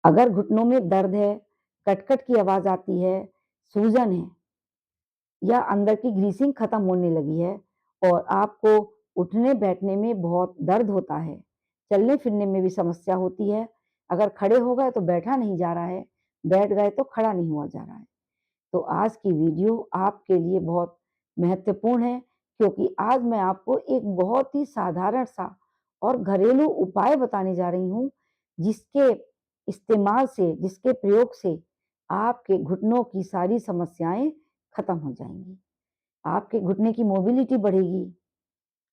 अगर घुटनों में दर्द है, कट-कट की आवाज़ आती है, सूजन है या अंदर की ग्रीसिंग खत्म होने लगी है और आपको उठने-बैठने में बहुत दर्द होता है, चलने-फिरने में भी समस्या होती है, अगर खड़े हो गए तो बैठा नहीं जा रहा है, बैठ गए तो खड़ा नहीं हुआ जा रहा है। तो आज की वीडियो आपके लिए बहुत महत्वपूर्ण है क्योंकि आज मैं आपको एक बहुत ही साधारण सा और घरेलू उपाय बताने जा रही हूँ, जिसके इस्तेमाल से, जिसके प्रयोग से आपके घुटनों की सारी समस्याएँ खत्म हो जाएँगी। आपके घुटने की मोबिलिटी बढ़ेगी,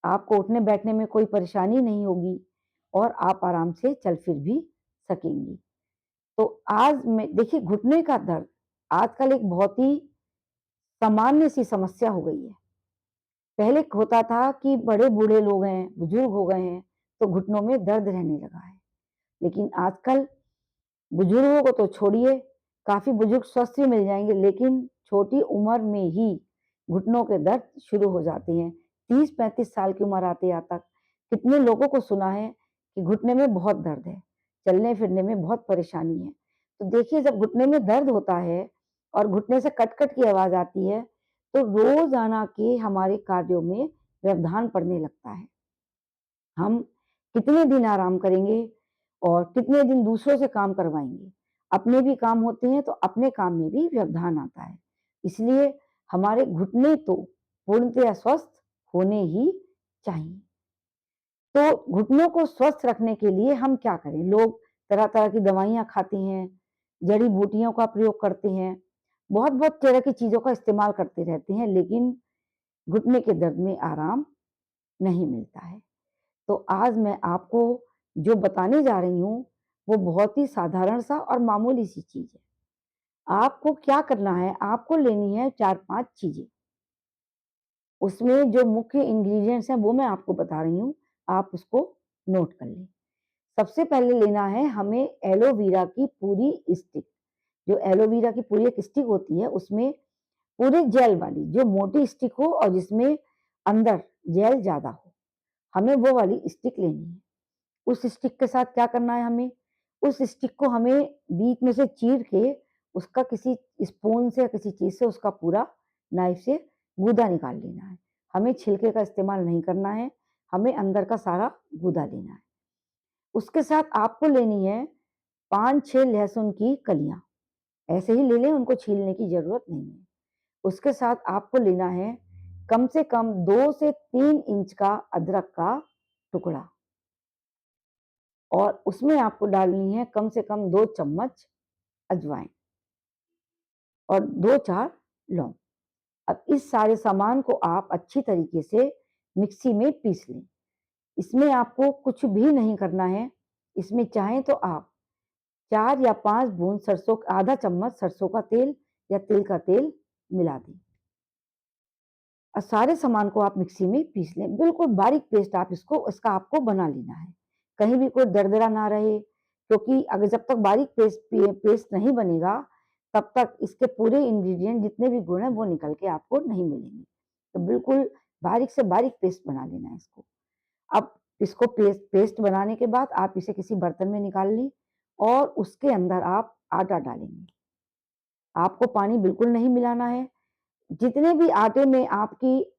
आपको उठने-बैठने में कोई परेशानी नहीं होगी और आप आराम से चल फिर भी सकेंगी। तो आज मैं देखिए घुटने का दर्द आजकल एक बहुत ही सामान्य सी समस्या हो गई है। पहले होता था कि बड़े बूढ़े लोग हैं, बुजुर्ग हो गए हैं, तो घुटनों में दर्द रहने लगा है। लेकिन आजकल बुजुर्गों को तो छोड़िए, काफ़ी बुजुर्ग स्वस्थ भी मिल जाएँगे, लेकिन छोटी उम्र में ही घुटनों के दर्द शुरू हो जाते हैं। 30-35 साल की उम्र आते-आता कितने लोगों को सुना है कि घुटने में बहुत दर्द है, चलने-फिरने में बहुत परेशानी है। तो देखिए जब घुटने में दर्द होता है और घुटने से कट-कट की आवाज़ आती है, तो रोज़ाना के हमारे कार्यों में व्यवधान पड़ने लगता है। हम कितने दिन आराम करेंगे और कितने दिन दूसरों से काम करवाएँगे। अपने भी काम होते हैं तो अपने काम में भी व्यवधान आता है। इसलिए हमारे घुटने तो पूर्णतया स्वस्थ होने ही चाहिए। तो घुटनों को स्वस्थ रखने के लिए हम क्या करें? लोग तरह-तरह की दवाइयाँ खाते हैं, जड़ी-बूटियों का प्रयोग करते हैं, बहुत-बहुत तरह की चीज़ों का इस्तेमाल करते रहते हैं, लेकिन घुटने के दर्द में आराम नहीं मिलता है। तो आज मैं आपको जो बताने जा रही हूँ, वो बहुत ही साधारण सा और मामूली सी चीज़ है। आपको क्या करना है, आपको लेनी है 4-5 चीज़ें। उसमें जो मुख्य इंग्रीडिएंट्स हैं, वो मैं आपको बता रही हूँ, आप उसको नोट कर लें। सबसे पहले लेना है हमें एलोवेरा की पूरी स्टिक। जो एलोवेरा की पूरी एक स्टिक होती है, उसमें पूरे जेल वाली, जो मोटी स्टिक हो और जिसमें अंदर जेल ज़्यादा हो, हमें वो वाली स्टिक लेनी है। उस स्टिक के साथ क्या करना है हमें, उस स्टिक को हमें बीच में से चीर के उसका किसी स्पून से या किसी चीज़ से उसका पूरा नाइफ से गूदा निकाल लेना है। हमें छिलके का इस्तेमाल नहीं करना है, हमें अंदर का सारा गूदा लेना है। उसके साथ आपको लेनी है 5-6 लहसुन की कलियाँ, ऐसे ही ले लें, उनको छीलने की ज़रूरत नहीं है। उसके साथ आपको लेना है कम से कम 2 से 3 इंच का अदरक का टुकड़ा। और उसमें आपको डालनी है कम से कम 2 चम्मच अजवाइन और 2-4 लौंग। अब इस सारे सामान को आप अच्छी तरीके से मिक्सी में पीस लें। इसमें आपको कुछ भी नहीं करना है। इसमें चाहें तो आप 4 या 5 बूंद सरसों आधा चम्मच सरसों का तेल या तिल का तेल मिला दें। सारे सामान को आप मिक्सी में पीस लें। बिल्कुल बारीक पेस्ट आप इसका आपको बना लेना है। कहीं भी कोई दरदरा ना रहे, क्योंकि अगर जब तक बारीक पेस्ट नहीं बनेगा, तब तक इसके पूरे इंग्रीडिएंट जितने भी गुण हैं, वो निकल के आपको नहीं मिलेंगे। तो बिल्कुल बारीक से बारीक पेस्ट बना लेना है इसको। अब इसको पेस्ट बनाने के बाद आप इसे किसी बर्तन में निकाल लें और उसके अंदर आप आटा डालेंगे। आपको पानी बिल्कुल नहीं मिलाना है। जितने भी आटे में आपकी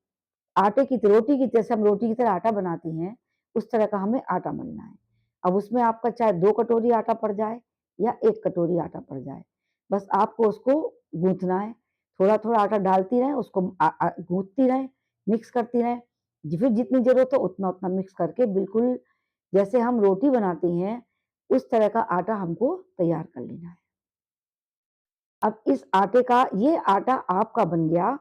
आटे की रोटी की जैसे हम रोटी की तरह आटा बनाते हैं, उस तरह का हमें आटा मलना है। अब उसमें आपका चाहे 2 कटोरी आटा पड़ जाए या 1 कटोरी आटा पड़ जाए, बस आपको उसको गूँथना है। थोड़ा-थोड़ा आटा डालती रहें, उसको गूँथती रहें, मिक्स करती रहें। फिर जितनी ज़रूरत हो उतना-उतना मिक्स करके बिल्कुल जैसे हम रोटी बनाते हैं, उस तरह का आटा हमको तैयार कर लेना है। अब इस आटे का ये आटा आपका बन गया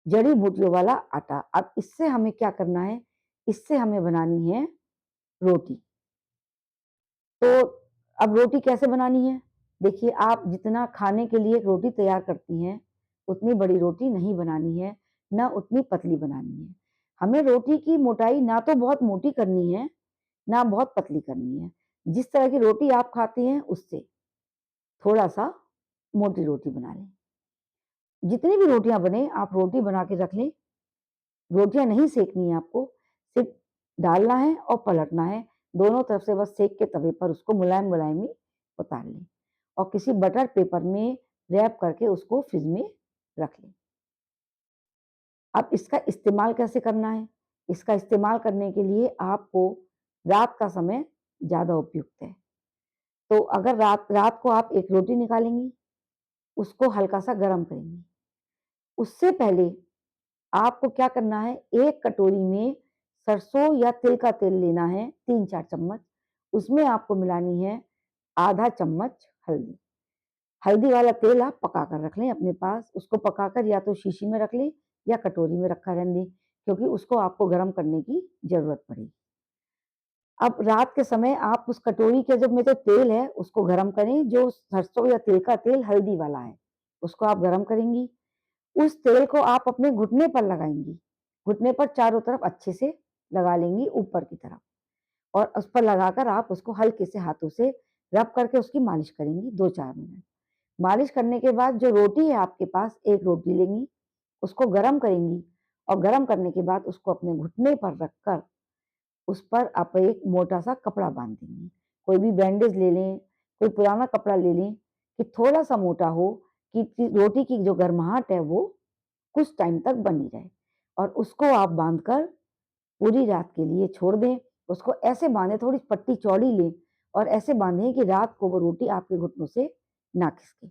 जड़ी-बूटियों वाला आटा। अब इससे हमें क्या करना है, इससे हमें बनानी है रोटी। तो अब रोटी कैसे बनानी है? देखिए, आप जितना खाने के लिए रोटी तैयार करती हैं, उतनी बड़ी रोटी नहीं बनानी है, ना उतनी पतली बनानी है। हमें रोटी की मोटाई ना तो बहुत मोटी करनी है, ना बहुत पतली करनी है। जिस तरह की रोटी आप खाती हैं, उससे थोड़ा-सा मोटी रोटी बना लें। जितनी भी रोटियाँ बने, आप रोटी बना के रख लें। रोटियाँ नहीं सेकनी है आपको, सिर्फ़ डालना है और पलटना है। दोनों तरफ से बस सेक के तवे पर उसको मुलायम-मुलायम ही उतार लें और किसी बटर पेपर में रैप करके उसको फ्रिज में रख लें। अब इसका इस्तेमाल कैसे करना है? इसका इस्तेमाल करने के लिए आपको रात का समय ज़्यादा उपयुक्त है। तो अगर रात रात को आप एक रोटी निकालेंगी, उसको हल्का-सा गरम करेंगी। उससे पहले आपको क्या करना है, 1 कटोरी में सरसों या तिल का तेल लेना है 3-4 चम्मच, उसमें आपको मिलानी है आधा चम्मच हल्दी। हल्दी वाला तेल आप पका कर रख लें अपने पास, उसको पकाकर या तो शीशी में रख लें या कटोरी में रखा रहने दें, क्योंकि उसको आपको गरम करने की ज़रूरत पड़ेगी। अब रात के समय आप उस कटोरी के में जो तेल है उसको गरम करें, जो सरसों या तिल का तेल हल्दी वाला है, उसको आप गरम करेंगी। उस तेल को आप अपने घुटने पर लगाएँगी, घुटने पर चारों तरफ अच्छे से लगा लेंगी ऊपर की तरफ और उस पर लगाकर आप उसको हल्के से हाथों से रब करके उसकी मालिश करेंगी 2-4 मिनट। मालिश करने के बाद जो रोटी है आपके पास, 1 रोटी लेंगी, उसको गरम करेंगी और गरम करने के बाद उसको अपने घुटने पर रखकर उस पर आप एक मोटा-सा कपड़ा बाँध देंगी। कोई भी बैंडेज ले लें, कोई पुराना कपड़ा ले लें कि थोड़ा-सा मोटा हो कि रोटी की जो गर्माहट है वो कुछ टाइम तक बनी रहे और उसको आप बाँधकर पूरी रात के लिए छोड़ दें। उसको ऐसे बाँधें, थोड़ी पट्टी चौड़ी लें और ऐसे बाँधें कि रात को वो रोटी आपके घुटनों से ना खिसके।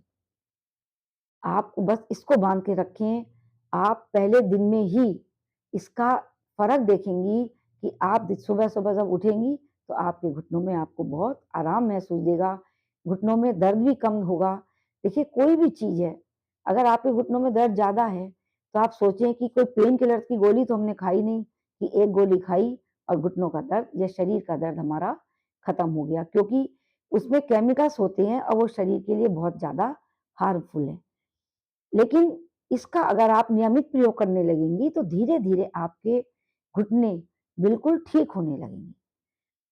आप बस इसको बाँध के रखें। आप पहले दिन में ही इसका फ़र्क देखेंगी कि आप सुबह-सुबह जब उठेंगी, तो आपके घुटनों में आपको बहुत आराम महसूस देगा, घुटनों में दर्द भी कम होगा। देखिए, कोई भी चीज़ है, अगर आपके घुटनों में दर्द ज़्यादा है, तो आप सोचें कि कोई पेन किलर की गोली तो हमने खाई नहीं, कि एक गोली खाई और घुटनों का दर्द या शरीर का दर्द हमारा खत्म हो गया, क्योंकि उसमें केमिकल्स होते हैं और वो शरीर के लिए बहुत ज़्यादा हार्मफुल है। लेकिन इसका अगर आप नियमित प्रयोग करने लगेंगी तो धीरे-धीरे आपके घुटने बिल्कुल ठीक होने लगेंगे।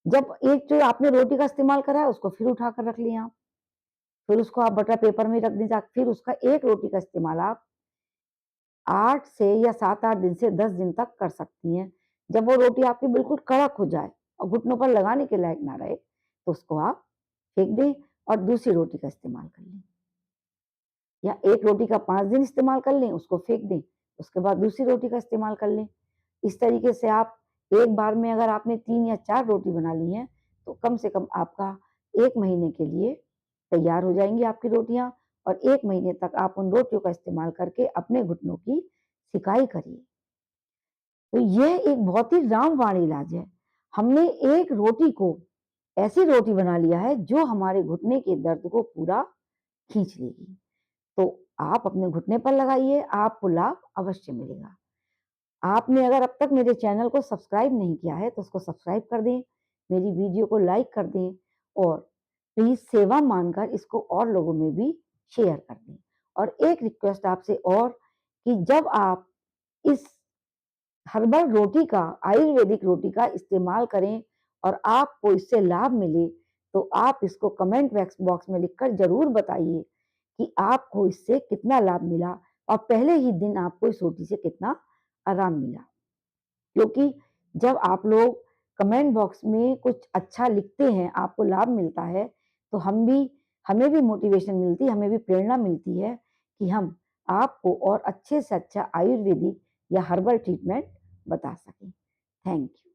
जब एक जो आपने रोटी का इस्तेमाल करा है उसको फिर उठाकर रख लिया आप, फिर उसको आप बटर पेपर में रख दीजिए, फिर उसका 1 रोटी का इस्तेमाल आप 8 से या 7-8 दिन से 10 दिन तक कर सकती हैं। जब वो रोटी आपकी बिल्कुल कड़क हो जाए और घुटनों पर लगाने के लायक ना रहे, तो उसको आप फेंक दें और दूसरी रोटी का इस्तेमाल कर लें। या 1 रोटी का 5 दिन इस्तेमाल कर लें, उसको फेंक दें, उसके बाद दूसरी रोटी का इस्तेमाल कर लें। इस तरीके से आप एक बार में अगर आपने 3 या 4 रोटी बना ली हैं, तो कम से कम आपका 1 महीने के लिए तैयार हो जाएँगी आपकी रोटियाँ और 1 महीने तक आप उन रोटियों का इस्तेमाल करके अपने घुटनों की सिकाई करिए। तो यह एक बहुत ही रामबाण इलाज है। हमने एक रोटी को ऐसी रोटी बना लिया है जो हमारे घुटने के दर्द को पूरा खींच लेगी। तो आप अपने घुटने पर लगाइए, आपको लाभ अवश्य मिलेगा। आपने अगर अब तक मेरे चैनल को सब्सक्राइब नहीं किया है, तो उसको सब्सक्राइब कर दें, मेरी वीडियो को लाइक कर दें और प्लीज़ सेवा मानकर इसको और लोगों में भी शेयर कर दें। और एक रिक्वेस्ट आपसे और कि जब आप इस हर्बल रोटी का, आयुर्वेदिक रोटी का इस्तेमाल करें और आपको इससे लाभ मिले, तो आप इसको कमेंट वैक्स बॉक्स में लिखकर ज़रूर बताइए कि आपको इससे कितना लाभ मिला और पहले ही दिन आपको इस रोटी से कितना आराम मिला। क्योंकि जब आप लोग कमेंट बॉक्स में कुछ अच्छा लिखते हैं, आपको लाभ मिलता है, तो हमें भी मोटिवेशन मिलती है, हमें भी प्रेरणा मिलती है कि हम आपको और अच्छे से अच्छा आयुर्वेदिक या हर्बल ट्रीटमेंट बता सकें। Thank you.